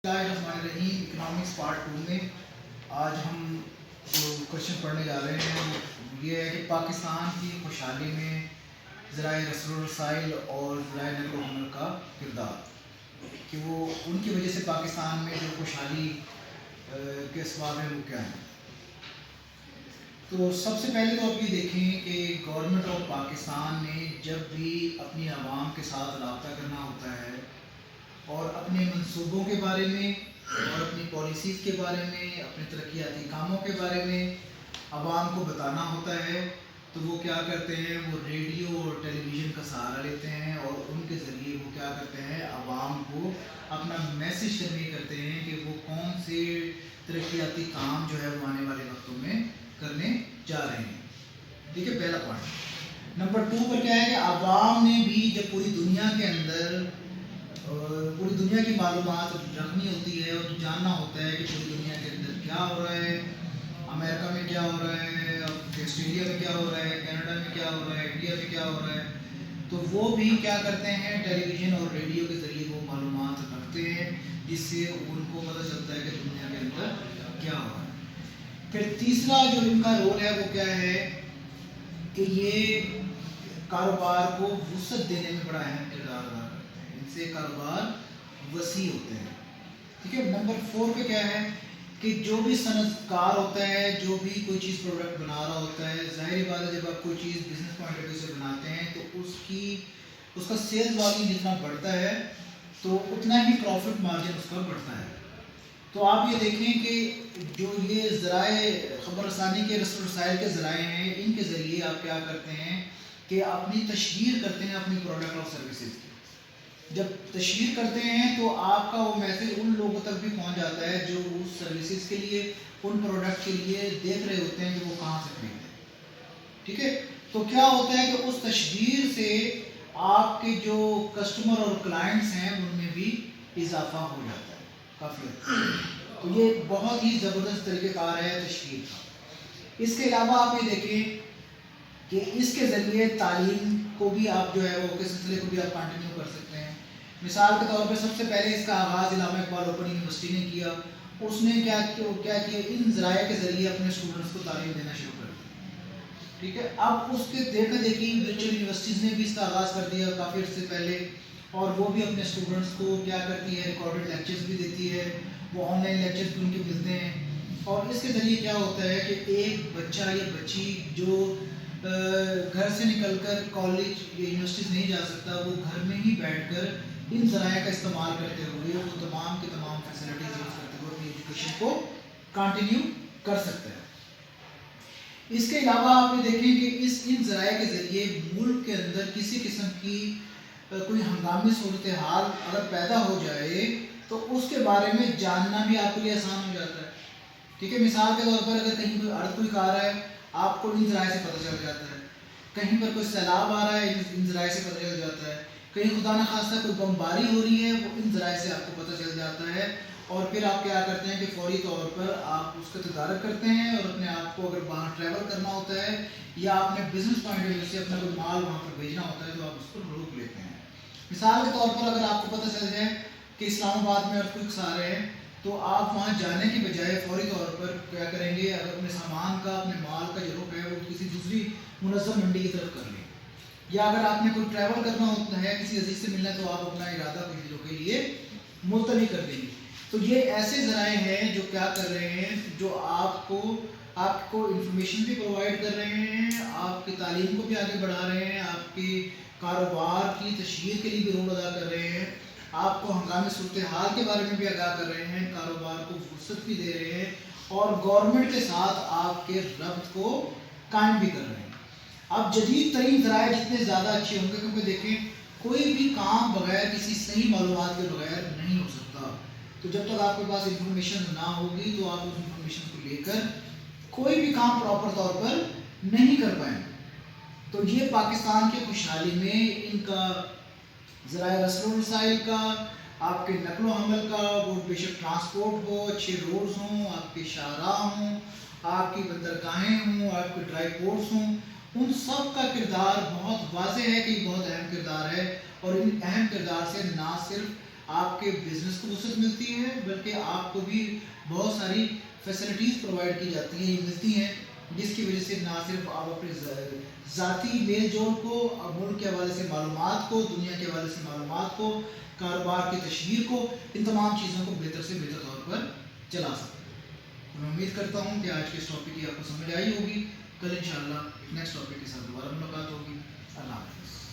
الرحیم economics part 2 میں آج ہم جو کوشچن پڑھنے جا رہے ہیں یہ ہے کہ پاکستان کی خوشحالی میں ذرائع رسل و رسائل اور ذرائع نقل و حمل کا کردار، کہ وہ ان کی وجہ سے پاکستان میں جو خوشحالی کے اسباب ہیں وہ کیا ہیں۔ تو سب سے پہلے تو آپ یہ دیکھیں کہ گورنمنٹ آف پاکستان نے جب بھی اپنی عوام کے ساتھ رابطہ کرنا ہوتا ہے اور اپنے منصوبوں کے بارے میں اور اپنی پالیسیز کے بارے میں، اپنے ترقیاتی کاموں کے بارے میں عوام کو بتانا ہوتا ہے، تو وہ کیا کرتے ہیں، وہ ریڈیو اور ٹیلی ویژن کا سہارا لیتے ہیں اور ان کے ذریعے وہ کیا کرتے ہیں، عوام کو اپنا میسج کنوے کرتے ہیں کہ وہ کون سے ترقیاتی کام جو ہے وہ آنے والے وقتوں میں کرنے جا رہے ہیں۔ ٹھیک ہے، پہلا پوائنٹ۔ نمبر 2 پر کیا ہے کہ عوام نے بھی جب پوری دنیا کے اندر پوری دنیا کی معلومات رکھنی ہوتی ہے اور جاننا ہوتا ہے کہ پوری دنیا کے اندر کیا ہو رہا ہے، امریکہ میں کیا ہو رہا ہے، آسٹریلیا میں کیا ہو رہا ہے، کینیڈا میں کیا ہو رہا ہے، انڈیا میں کیا ہو رہا ہے، تو وہ بھی کیا کرتے ہیں، ٹیلی ویژن اور ریڈیو کے ذریعے وہ معلومات رکھتے ہیں جس سے ان کو پتہ چلتا ہے کہ دنیا کے اندر کیا ہو رہا ہے۔ پھر تیسرا جو ان کا رول ہے وہ کیا ہے کہ یہ کاروبار کو وسعت دینے میں بڑا اہم کردار ادا کرتے ہیں، ان سے کاروبار وسیع ہوتے ہیں۔ ٹھیک ہے، نمبر 4 پہ کیا ہے کہ جو بھی صنعت کار ہوتا ہے، جو بھی کوئی چیز پروڈکٹ بنا رہا ہوتا ہے، ظاہری بات ہے جب آپ کوئی چیز بزنس پوائنٹ آف ویو سے بناتے ہیں تو اس کا سیلز والیوم جتنا بڑھتا ہے تو اتنا ہی پروفٹ مارجن اس کا بڑھتا ہے۔ تو آپ یہ دیکھیں کہ جو یہ ذرائع خبر رسانی کے رسل و رسائل کے ذرائع ہیں، ان کے ذریعے آپ کیا کرتے ہیں کہ اپنی تشہیر کرتے ہیں اپنی پروڈکٹ اور سروسز کی۔ جب تشہیر کرتے ہیں تو آپ کا وہ میسج ان لوگوں تک بھی پہنچ جاتا ہے جو اس سروسز کے لیے، ان پروڈکٹ کے لیے دیکھ رہے ہوتے ہیں کہ وہ کہاں سے خریدتے ہیں۔ ٹھیک ہے، تو کیا ہوتا ہے کہ اس تشہیر سے آپ کے جو کسٹمر اور کلائنٹس ہیں ان میں بھی اضافہ ہو جاتا ہے کافی حد تک۔ تو یہ بہت ہی زبردست طریقہ کار ہے تشہیر کا۔ اس کے علاوہ آپ یہ دیکھیں کہ اس کے ذریعے تعلیم کو بھی آپ جو ہے وہ کے سلسلے کو بھی آپ کنٹینیو کر سکتے ہیں۔ مثال کے طور پہ سب سے پہلے اس کا آغاز علامہ اقبال اوپن یونیورسٹی نے کیا۔ اس نے کیا کیا ان ذرائع کے ذریعے اپنے اسٹوڈنٹس کو تعلیم دینا شروع کر دی۔ ٹھیک ہے، اب اس کے دیکھا دیکھی ورچوئل یونیورسٹیز نے بھی اس کا آغاز کر دیا کافی عرصے پہلے، اور وہ بھی اپنے اسٹوڈنٹس کو کیا کرتی ہے، ریکارڈڈ لیکچرز بھی دیتی ہے، وہ آن لائن لیکچرز بھی ان کے ملتے ہیں۔ اور اس کے ذریعے کیا ہوتا ہے کہ ایک بچہ یا بچی جو گھر سے نکل کر کالج یا یونیورسٹیز نہیں جا سکتا، وہ گھر میں ہی بیٹھ کر ان ذرائع کا استعمال کرتے ہوئے وہ تمام کے تمام فیسلٹیز یوز کرتے ہوئے اپنی ایجوکیشن کو کنٹینیو کر سکتا ہے۔ اس کے علاوہ آپ یہ دیکھیں کہ ان ذرائع کے ذریعے ملک کے اندر کسی قسم کی کوئی ہنگامی صورتحال اگر پیدا ہو جائے تو اس کے بارے میں جاننا بھی آپ کے لیے آسان ہو جاتا ہے۔ ٹھیک ہے، مثال کے طور پر اگر کہیں کوئی ارتھ آ رہا ہے، آپ کو ان ذرائع سے پتہ چل جاتا ہے۔ کہیں پر کوئی سیلاب آ رہا ہے، ان ذرائع سے پتہ چل جاتا ہے۔ کہیں خدا نخواستہ کوئی بمباری ہو رہی ہے، وہ ان ذرائع سے آپ کو پتہ چل جاتا ہے، اور پھر آپ کیا کرتے ہیں کہ فوری طور پر آپ اس کا تدارک کرتے ہیں اور اپنے آپ کو اگر باہر ٹریول کرنا ہوتا ہے یا آپ نے بزنس پوائنٹ آف ویو سے اپنا کوئی مال وہاں پر بھیجنا ہوتا ہے تو آپ اس کو روک لیتے ہیں۔ مثال کے طور پر اگر آپ کو پتہ چل جائے کہ اسلام آباد میں ارتھ آ رہے ہیں تو آپ وہاں جانے کی بجائے فوری طور پر کیا کریں گے، اگر اپنے سامان کا، اپنے مال کا جو رخ ہے وہ کسی دوسری منظم منڈی کی طرف کر لیں، یا اگر آپ نے کوئی ٹریول کرنا ہوتا ہے، کسی عزیز سے ملنا ہے تو آپ اپنا ارادہ کچھ دنوں کے لیے ملتوی کر دیں گے۔ تو یہ ایسے ذرائع ہیں جو کیا کر رہے ہیں، جو آپ کو انفارمیشن بھی پرووائڈ کر رہے ہیں، آپ کی تعلیم کو بھی آگے بڑھا رہے ہیں، آپ کے کاروبار کی تشہیر کے لیے بھی رول ادا کر رہے ہیں، آپ کو ہنگامی صورتحال کے بارے میں بھی آگاہ کر رہے ہیں، کاروبار کو فرصت بھی دے رہے ہیں، اور گورنمنٹ کے ساتھ آپ کے ربط کو قائم بھی کر رہے ہیں۔ اب جدید ترین ذرائع جتنے زیادہ اچھے ہوں گے، کیونکہ دیکھیں کوئی بھی کام بغیر کسی صحیح معلومات کے بغیر نہیں ہو سکتا۔ تو جب تک آپ کے پاس انفارمیشن نہ ہوگی تو آپ اس انفارمیشن کو لے کر کوئی بھی کام پراپر طور پر نہیں کر پائیں گے۔ تو یہ پاکستان کی خوشحالی میں ان کا ذرائع رسل و رسائل کا، آپ کے نقل و حمل کا، وہ بے شک ٹرانسپورٹ ہو، اچھے روڈز ہوں، آپ کے شاہراہ ہوں، آپ کی بندرگاہیں ہوں، آپ کے ڈرائی پورٹس ہوں، ان سب کا کردار بہت واضح ہے کہ یہ بہت اہم کردار ہے، اور ان اہم کردار سے نہ صرف آپ کے بزنس کو وسعت ملتی ہے، بلکہ آپ کو بھی بہت ساری فیسلٹیز پرووائڈ کی جاتی ہیں، یہ ملتی ہیں، جس کی وجہ سے نہ صرف آپ اپنے ذاتی میل جول کو، ملک کے حوالے سے معلومات کو، دنیا کے حوالے سے معلومات کو، کاروبار کی تشہیر کو، ان تمام چیزوں کو بہتر سے بہتر طور پر چلا سکتے ہیں۔ میں امید کرتا ہوں کہ آج کے اس ٹاپک کی آپ کو سمجھ آئی ہوگی۔ کل انشاءاللہ ایک نیکسٹ ٹاپک کے ساتھ دوبارہ ملاقات ہوگی۔ اللہ حافظ۔